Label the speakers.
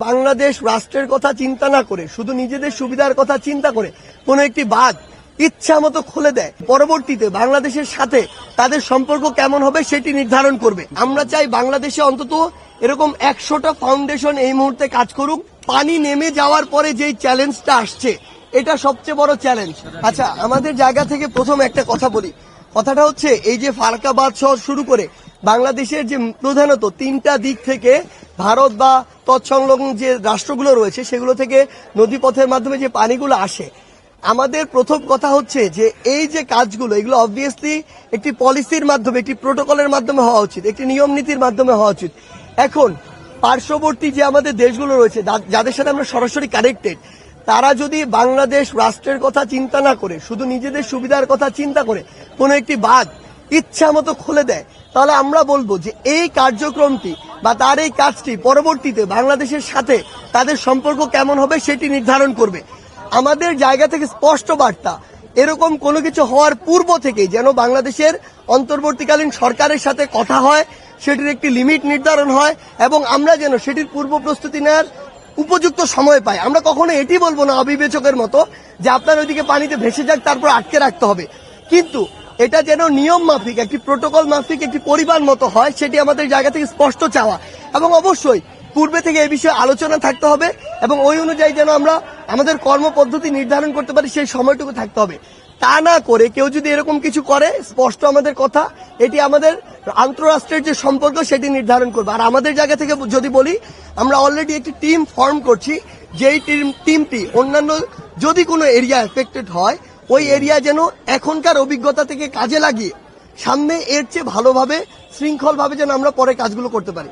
Speaker 1: বাংলাদেশ রাষ্ট্রের কথা চিন্তা না করে শুধু নিজেদের সুবিধার কথা চিন্তা করে কোন একটি বাঁধ ইচ্ছা মতো খুলে দেয়, পরবর্তীতে বাংলাদেশের সাথে তাদের সম্পর্ক কেমন হবে সেটি নির্ধারণ করবে। আমরা চাই বাংলাদেশে অন্তত এরকম 100টা ফাউন্ডেশন এই মুহূর্তে কাজ করুক। পানি নেমে যাওয়ার পরে যেই চ্যালেঞ্জটা আসছে, এটা সবচেয়ে বড় চ্যালেঞ্জ। আচ্ছা, আমাদের জায়গা থেকে প্রথম একটা কথা বলি। কথাটা হচ্ছে, এই যে ফারাক্কা বাঁধ শহর শুরু করে বাংলাদেশের যে প্রধানত 3টা দিক থেকে ভারত বা তৎসংলগ্ন যে রাষ্ট্রগুলো রয়েছে সেগুলো থেকে নদীপথের মাধ্যমে যে পানিগুলো আসে, আমাদের প্রথম কথা হচ্ছে যে এই যে কাজগুলো, এগুলো অবভিয়াসলি একটি পলিসির মাধ্যমে, একটি প্রোটোকলের মাধ্যমে হওয়া উচিত, একটি নিয়ম নীতির মাধ্যমে হওয়া উচিত। এখন পার্শ্ববর্তী যে আমাদের দেশগুলো রয়েছে যাদের সাথে আমরা সরাসরি কানেক্টেড, তারা যদি বাংলাদেশ রাষ্ট্রের কথা চিন্তা না করে শুধু নিজেদের সুবিধার কথা চিন্তা করে কোনো একটি বাঁধ ইচ্ছা মতো খুলে দেয়, তাহলে আমরা বলবো যে এই কার্যক্রমটি বা তার এই কাজটি পরবর্তীতে বাংলাদেশের সাথে তাদের সম্পর্ক কেমন হবে সেটি নির্ধারণ করবে। আমাদের জায়গা থেকে স্পষ্ট বার্তা, এরকম কোনো কিছু হওয়ার পূর্ব থেকেই যেন বাংলাদেশের অন্তর্বর্তীকালীন সরকারের সাথে কথা হয়, সেটির একটি লিমিট নির্ধারণ হয় এবং আমরা যেন সেটির পূর্ব প্রস্তুতি নেওয়ার উপযুক্ত সময় পাই। আমরা কখনো এটি বলবো না অবিবেচকের মতো যে আপনার ওইদিকে পানিতে ভেসে যাক, তারপর আটকে রাখতে হবে, কিন্তু এটা যেন নিয়ম মাফিক, একটি প্রোটোকল মাফিক, একটি পরিবার মতো হয়, সেটি আমাদের জায়গা থেকে স্পষ্ট চাওয়া। এবং অবশ্যই পূর্বে থেকে এই বিষয়ে আলোচনা থাকতে হবে এবং ওই অনুযায়ী যেন আমরা আমাদের কর্মপদ্ধতি নির্ধারণ করতে পারি, সেই সময়টুকু থাকতে হবে। তা না করে কেউ যদি এরকম কিছু করে, স্পষ্ট আমাদের কথা, এটি আমাদের আন্তঃরাষ্ট্রের যে সম্পর্ক সেটি নির্ধারণ করবে। আর আমাদের জায়গা থেকে যদি বলি, আমরা অলরেডি একটি টিম ফর্ম করছি, যেই টিমটি অন্যান্য যদি কোনো এরিয়া এফেক্টেড হয়, ওই এরিয়া যেন এখনকার অভিজ্ঞতা থেকে কাজে লাগিয়ে সামনে এর চেয়ে ভালোভাবে, শৃঙ্খলভাবে যেন আমরা পরে কাজগুলো করতে পারি।